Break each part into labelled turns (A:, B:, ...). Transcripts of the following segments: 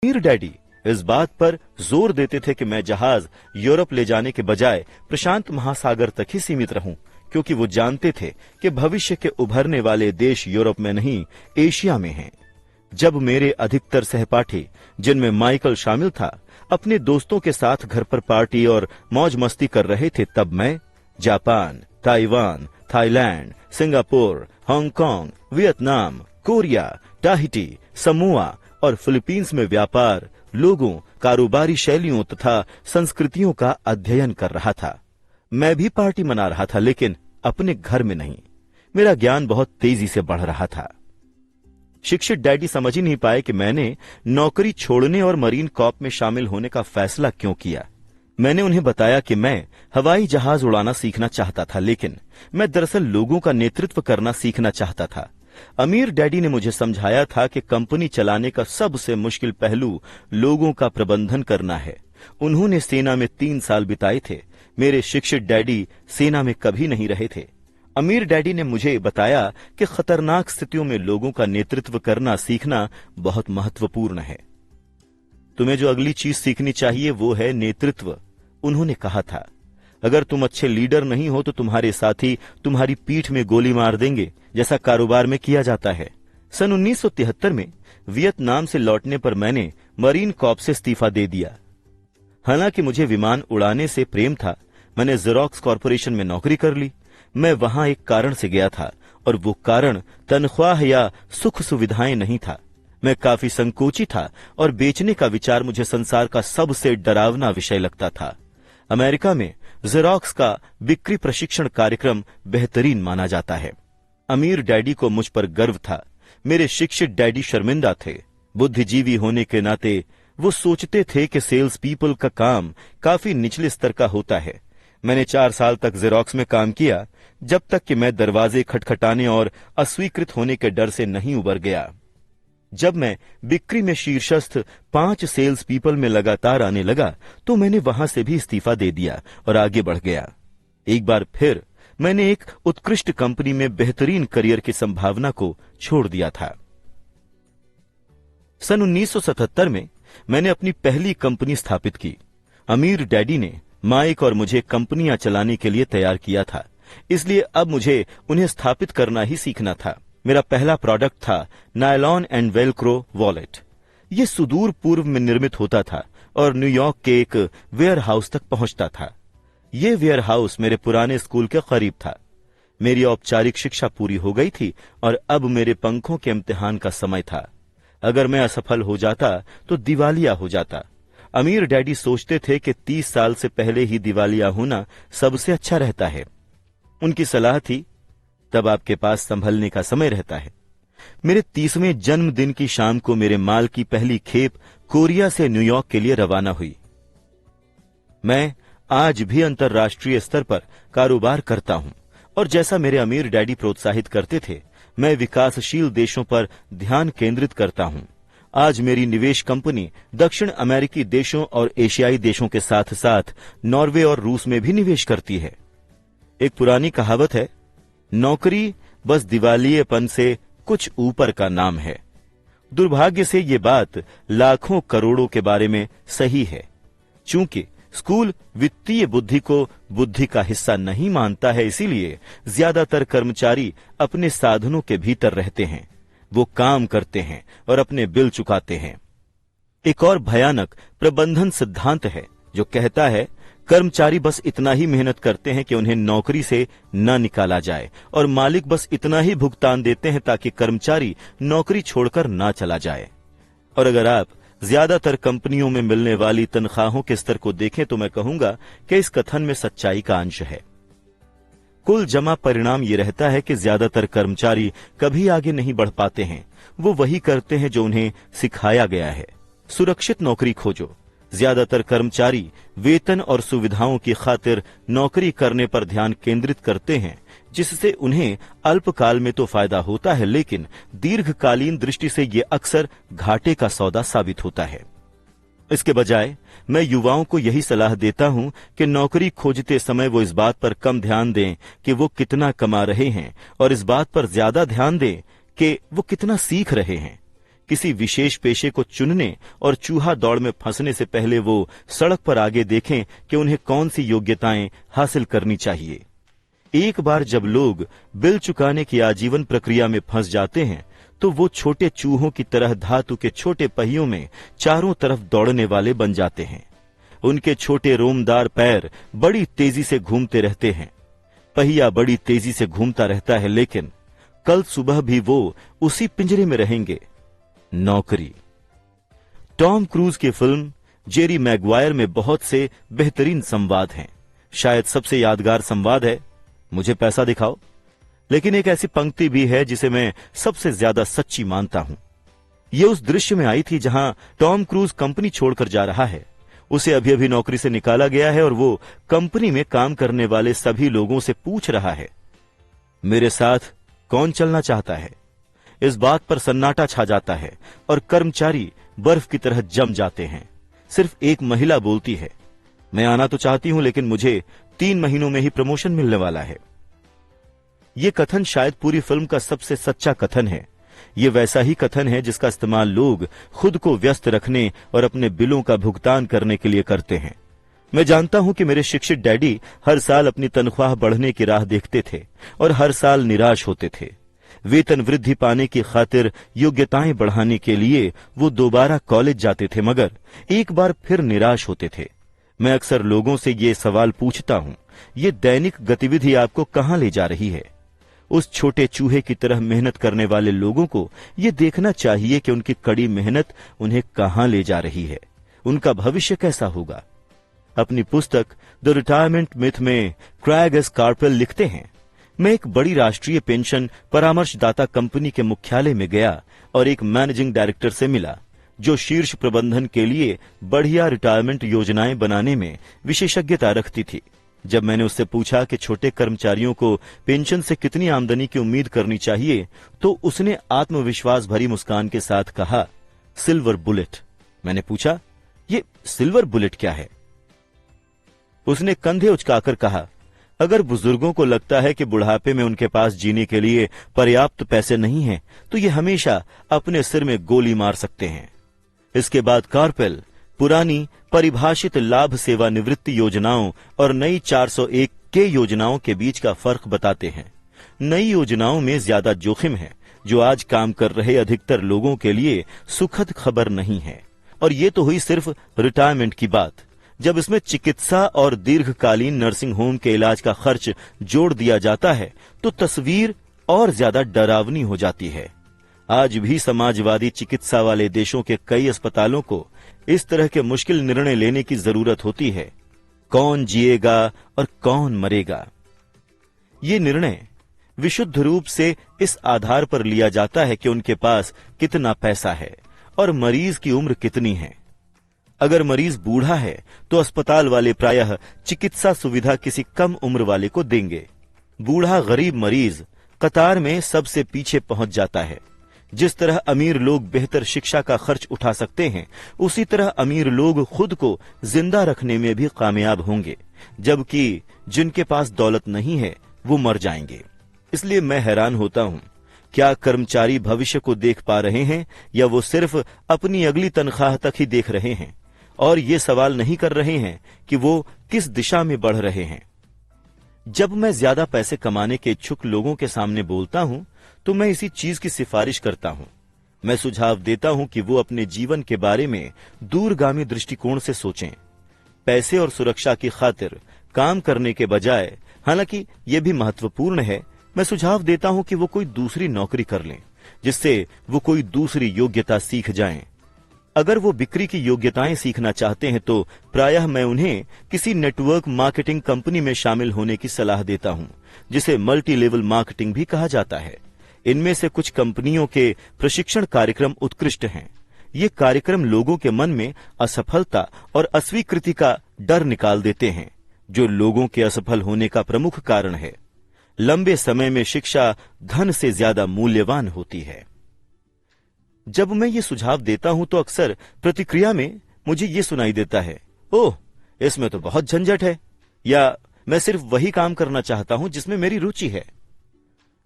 A: अमीर डैडी इस बात पर जोर देते थे कि मैं जहाज यूरोप ले जाने के बजाय प्रशांत महासागर तक ही सीमित रहूं, क्योंकि वो जानते थे कि भविष्य के उभरने वाले देश यूरोप में नहीं, एशिया में हैं। जब मेरे अधिकतर सहपाठी, जिनमें माइकल शामिल था, अपने दोस्तों के साथ घर पर पार्टी और मौज मस्ती कर रहे थे, तब मैं Japan, Taiwan, Thailand, Singapore, Hong Kong, Vietnam, Korea, Tahiti, Samoa और फिलीपींस में व्यापार, लोगों, कारोबारी शैलियों तथा संस्कृतियों का अध्ययन कर रहा था। मैं भी पार्टी मना रहा था, लेकिन अपने घर में नहीं। मेरा ज्ञान बहुत तेजी से बढ़ रहा था। शिक्षित डैडी समझ ही नहीं पाए कि मैंने नौकरी छोड़ने और मरीन कॉर्प में शामिल होने का फैसला क्यों किया। मैंने उन्हें बताया कि मैं हवाई जहाज उड़ाना सीखना चाहता था, लेकिन मैं दरअसल लोगों का नेतृत्व करना सीखना चाहता था। अमीर डैडी ने मुझे समझाया था कि कंपनी चलाने का सबसे मुश्किल पहलू लोगों का प्रबंधन करना है। उन्होंने सेना में 3 साल बिताए थे। मेरे शिक्षित डैडी सेना में कभी नहीं रहे थे। अमीर डैडी ने मुझे बताया कि खतरनाक स्थितियों में लोगों का नेतृत्व करना सीखना बहुत महत्वपूर्ण है। तुम्हें जो अगली चीज सीखनी चाहिए वो है नेतृत्व, उन्होंने कहा था। अगर तुम अच्छे लीडर नहीं हो तो तुम्हारे साथी तुम्हारी पीठ में गोली मार देंगे, जैसा कारोबार में किया जाता है। सन 1973 में वियतनाम से लौटने पर मैंने मरीन कॉर्प से इस्तीफा दे दिया। हालांकि मुझे विमान उड़ाने से प्रेम था, मैंने जेरोक्स कॉरपोरेशन में नौकरी कर ली। मैं वहां एक कारण से गया था, और वो कारण तनख्वाह या सुख सुविधाएं नहीं था। मैं काफी संकोची था और बेचने का विचार मुझे संसार का सबसे डरावना विषय लगता था। अमेरिका में जेरोक्स का बिक्री प्रशिक्षण कार्यक्रम बेहतरीन माना जाता है। अमीर डैडी को मुझ पर गर्व था। मेरे शिक्षित डैडी शर्मिंदा थे। बुद्धिजीवी होने के नाते वो सोचते थे कि सेल्स पीपल का काम काफी निचले स्तर का होता है। मैंने 4 साल तक जेरोक्स में काम किया, जब तक कि मैं दरवाजे खटखटाने और अस्वीकृत होने के डर से नहीं उबर गया। जब मैं बिक्री में शीर्षस्थ 5 सेल्स पीपल में लगातार आने लगा, तो मैंने वहां से भी इस्तीफा दे दिया और आगे बढ़ गया। एक बार फिर मैंने एक उत्कृष्ट कंपनी में बेहतरीन करियर की संभावना को छोड़ दिया था। सन 1977 में मैंने अपनी पहली कंपनी स्थापित की। अमीर डैडी ने माइक और मुझे कंपनियां चलाने के लिए तैयार किया था, इसलिए अब मुझे उन्हें स्थापित करना ही सीखना था। मेरा पहला प्रोडक्ट था नायलॉन एंड वेलक्रो वॉलेट। यह सुदूर पूर्व में निर्मित होता था और न्यूयॉर्क के एक वेयर हाउस तक पहुंचता था। यह वेयर हाउस मेरे पुराने स्कूल के करीब था। मेरी औपचारिक शिक्षा पूरी हो गई थी और अब मेरे पंखों के इम्तिहान का समय था। अगर मैं असफल हो जाता तो दिवालिया हो जाता। अमीर डैडी सोचते थे कि 30 साल से पहले ही दिवालिया होना सबसे अच्छा रहता है। उनकी सलाह थी, तब आपके पास संभलने का समय रहता है। मेरे 30वें जन्मदिन की शाम को मेरे माल की पहली खेप कोरिया से न्यूयॉर्क के लिए रवाना हुई। मैं आज भी अंतर्राष्ट्रीय स्तर पर कारोबार करता हूं, और जैसा मेरे अमीर डैडी प्रोत्साहित करते थे, मैं विकासशील देशों पर ध्यान केंद्रित करता हूं। आज मेरी निवेश कंपनी दक्षिण अमेरिकी देशों और एशियाई देशों के साथ साथ नॉर्वे और रूस में भी निवेश करती है। एक पुरानी कहावत है, नौकरी बस दिवालियेपन से कुछ ऊपर का नाम है। दुर्भाग्य से ये बात लाखों करोड़ों के बारे में सही है। चूंकि स्कूल वित्तीय बुद्धि को बुद्धि का हिस्सा नहीं मानता है, इसीलिए ज्यादातर कर्मचारी अपने साधनों के भीतर रहते हैं। वो काम करते हैं और अपने बिल चुकाते हैं। एक और भयानक प्रबंधन सिद्धांत है जो कहता है, कर्मचारी बस इतना ही मेहनत करते हैं कि उन्हें नौकरी से न निकाला जाए, और मालिक बस इतना ही भुगतान देते हैं ताकि कर्मचारी नौकरी छोड़कर ना चला जाए। और अगर आप ज्यादातर कंपनियों में मिलने वाली तनख्वाहों के स्तर को देखें तो मैं कहूंगा कि इस कथन में सच्चाई का अंश है। कुल जमा परिणाम ये रहता है कि ज्यादातर कर्मचारी कभी आगे नहीं बढ़ पाते हैं। वो वही करते हैं जो उन्हें सिखाया गया है। सुरक्षित नौकरी खोजो। ज्यादातर कर्मचारी वेतन और सुविधाओं की खातिर नौकरी करने पर ध्यान केंद्रित करते हैं, जिससे उन्हें अल्पकाल में तो फायदा होता है, लेकिन दीर्घकालीन दृष्टि से ये अक्सर घाटे का सौदा साबित होता है। इसके बजाय मैं युवाओं को यही सलाह देता हूं कि नौकरी खोजते समय वो इस बात पर कम ध्यान दें कि वो कितना कमा रहे हैं, और इस बात पर ज्यादा ध्यान दें कि वो कितना सीख रहे हैं। किसी विशेष पेशे को चुनने और चूहा दौड़ में फंसने से पहले वो सड़क पर आगे देखें कि उन्हें कौन सी योग्यताएं हासिल करनी चाहिए। एक बार जब लोग बिल चुकाने की आजीवन प्रक्रिया में फंस जाते हैं तो वो छोटे चूहों की तरह धातु के छोटे पहियों में चारों तरफ दौड़ने वाले बन जाते हैं। उनके छोटे रोमदार पैर बड़ी तेजी से घूमते रहते हैं। पहिया बड़ी तेजी से घूमता रहता है, लेकिन कल सुबह भी वो उसी पिंजरे में रहेंगे, नौकरी। टॉम क्रूज की फिल्म जेरी मैगवायर में बहुत से बेहतरीन संवाद हैं। शायद सबसे यादगार संवाद है, मुझे पैसा दिखाओ। लेकिन एक ऐसी पंक्ति भी है जिसे मैं सबसे ज्यादा सच्ची मानता हूं। यह उस दृश्य में आई थी जहां टॉम क्रूज कंपनी छोड़कर जा रहा है। उसे अभी अभी नौकरी से निकाला गया है और वो कंपनी में काम करने वाले सभी लोगों से पूछ रहा है, मेरे साथ कौन चलना चाहता है। इस बात पर सन्नाटा छा जाता है और कर्मचारी बर्फ की तरह जम जाते हैं। सिर्फ एक महिला बोलती है, मैं आना तो चाहती हूं लेकिन मुझे 3 महीनों में ही प्रमोशन मिलने वाला है। यह कथन शायद पूरी फिल्म का सबसे सच्चा कथन है। ये वैसा ही कथन है जिसका इस्तेमाल लोग खुद को व्यस्त रखने और अपने बिलों का भुगतान करने के लिए करते हैं। मैं जानता हूं कि मेरे शिक्षित डैडी हर साल अपनी तनख्वाह बढ़ने की राह देखते थे और हर साल निराश होते थे। वेतन वृद्धि पाने की खातिर योग्यताएं बढ़ाने के लिए वो दोबारा कॉलेज जाते थे, मगर एक बार फिर निराश होते थे। मैं अक्सर लोगों से ये सवाल पूछता हूं, ये दैनिक गतिविधि आपको कहां ले जा रही है? उस छोटे चूहे की तरह मेहनत करने वाले लोगों को ये देखना चाहिए कि उनकी कड़ी मेहनत उन्हें कहां ले जा रही है, उनका भविष्य कैसा होगा। अपनी पुस्तक द रिटायरमेंट मिथ में क्रेग एस कार्पेल लिखते हैं, मैं एक बड़ी राष्ट्रीय पेंशन परामर्शदाता कंपनी के मुख्यालय में गया और एक मैनेजिंग डायरेक्टर से मिला जो शीर्ष प्रबंधन के लिए बढ़िया रिटायरमेंट योजनाएं बनाने में विशेषज्ञता रखती थी। जब मैंने उससे पूछा कि छोटे कर्मचारियों को पेंशन से कितनी आमदनी की उम्मीद करनी चाहिए, तो उसने आत्मविश्वास भरी मुस्कान के साथ कहा, सिल्वर बुलेट। मैंने पूछा, ये सिल्वर बुलेट क्या है? उसने कंधे उचकाकर कहा, अगर बुजुर्गों को लगता है कि बुढ़ापे में उनके पास जीने के लिए पर्याप्त पैसे नहीं हैं, तो ये हमेशा अपने सिर में गोली मार सकते हैं। इसके बाद कार्पेल पुरानी परिभाषित लाभ सेवानिवृत्ति योजनाओं और नई 401 के योजनाओं के बीच का फर्क बताते हैं। नई योजनाओं में ज्यादा जोखिम है, जो आज काम कर रहे अधिकतर लोगों के लिए सुखद खबर नहीं है। और ये तो हुई सिर्फ रिटायरमेंट की बात। जब इसमें चिकित्सा और दीर्घकालीन नर्सिंग होम के इलाज का खर्च जोड़ दिया जाता है तो तस्वीर और ज्यादा डरावनी हो जाती है। आज भी समाजवादी चिकित्सा वाले देशों के कई अस्पतालों को इस तरह के मुश्किल निर्णय लेने की जरूरत होती है, कौन जिएगा और कौन मरेगा। ये निर्णय विशुद्ध रूप से इस आधार पर लिया जाता है कि उनके पास कितना पैसा है और मरीज की उम्र कितनी है। अगर मरीज बूढ़ा है तो अस्पताल वाले प्रायः चिकित्सा सुविधा किसी कम उम्र वाले को देंगे। बूढ़ा गरीब मरीज कतार में सबसे पीछे पहुंच जाता है। जिस तरह अमीर लोग बेहतर शिक्षा का खर्च उठा सकते हैं, उसी तरह अमीर लोग खुद को जिंदा रखने में भी कामयाब होंगे, जबकि जिनके पास दौलत नहीं है वो मर जाएंगे। इसलिए मैं हैरान होता हूं, क्या कर्मचारी भविष्य को देख पा रहे हैं या वो सिर्फ अपनी अगली तनख्वाह तक ही देख रहे हैं और ये सवाल नहीं कर रहे हैं कि वो किस दिशा में बढ़ रहे हैं। जब मैं ज्यादा पैसे कमाने के इच्छुक लोगों के सामने बोलता हूं तो मैं इसी चीज की सिफारिश करता हूं। मैं सुझाव देता हूं कि वो अपने जीवन के बारे में दूरगामी दृष्टिकोण से सोचें। पैसे और सुरक्षा की खातिर काम करने के बजाय, हालांकि यह भी महत्वपूर्ण है, मैं सुझाव देता हूं कि वो कोई दूसरी नौकरी कर लें जिससे वो कोई दूसरी योग्यता सीख जाएं। अगर वो बिक्री की योग्यताएं सीखना चाहते हैं तो प्रायः मैं उन्हें किसी नेटवर्क मार्केटिंग कंपनी में शामिल होने की सलाह देता हूं, जिसे मल्टी लेवल मार्केटिंग भी कहा जाता है। इनमें से कुछ कंपनियों के प्रशिक्षण कार्यक्रम उत्कृष्ट हैं। ये कार्यक्रम लोगों के मन में असफलता और अस्वीकृति का डर निकाल देते हैं, जो लोगों के असफल होने का प्रमुख कारण है। लंबे समय में शिक्षा धन से ज्यादा मूल्यवान होती है। जब मैं ये सुझाव देता हूं तो अक्सर प्रतिक्रिया में मुझे ये सुनाई देता है, ओह, इसमें तो बहुत झंझट है, या मैं सिर्फ वही काम करना चाहता हूं जिसमें मेरी रुचि है।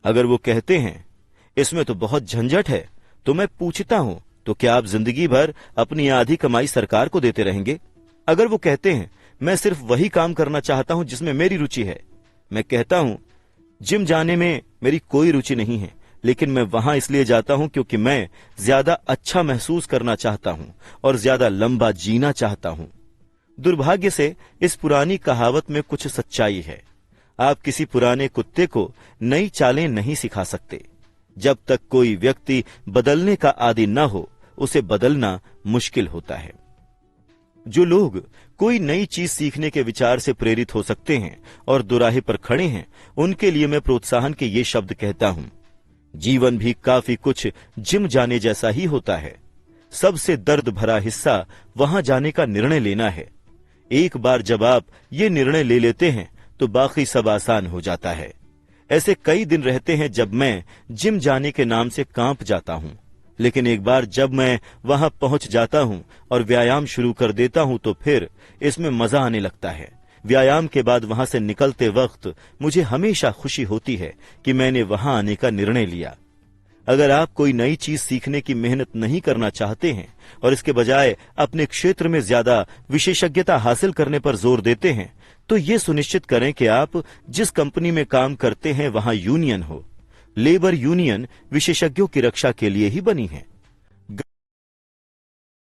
A: अगर वो कहते हैं इसमें तो बहुत झंझट है, तो मैं पूछता हूं तो क्या आप जिंदगी भर अपनी आधी कमाई सरकार को देते रहेंगे? अगर वो कहते हैं मैं सिर्फ वही काम करना चाहता हूं जिसमें मेरी रुचि है, मैं कहता हूं जिम जाने में मेरी कोई रुचि नहीं है, लेकिन मैं वहां इसलिए जाता हूं क्योंकि मैं ज्यादा अच्छा महसूस करना चाहता हूं और ज्यादा लंबा जीना चाहता हूं। दुर्भाग्य से इस पुरानी कहावत में कुछ सच्चाई है। आप किसी पुराने कुत्ते को नई चालें नहीं सिखा सकते। जब तक कोई व्यक्ति बदलने का आदी न हो, उसे बदलना मुश्किल होता है। जो लोग कोई नई चीज सीखने के विचार से प्रेरित हो सकते हैं और दुराहे पर खड़े हैं, उनके लिए मैं प्रोत्साहन के ये शब्द कहता हूं, जीवन भी काफी कुछ जिम जाने जैसा ही होता है। सबसे दर्द भरा हिस्सा वहां जाने का निर्णय लेना है। एक बार जब आप ये निर्णय ले लेते हैं तो बाकी सब आसान हो जाता है। ऐसे कई दिन रहते हैं जब मैं जिम जाने के नाम से कांप जाता हूं, लेकिन एक बार जब मैं वहां पहुंच जाता हूं और व्यायाम शुरू कर देता हूं तो फिर इसमें मजा आने लगता है। व्यायाम के बाद वहां से निकलते वक्त मुझे हमेशा खुशी होती है कि मैंने वहां आने का निर्णय लिया। अगर आप कोई नई चीज सीखने की मेहनत नहीं करना चाहते हैं और इसके बजाय अपने क्षेत्र में ज्यादा विशेषज्ञता हासिल करने पर जोर देते हैं, तो ये सुनिश्चित करें कि आप जिस कंपनी में काम करते हैं वहां यूनियन हो। लेबर यूनियन विशेषज्ञों की रक्षा के लिए ही बनी है।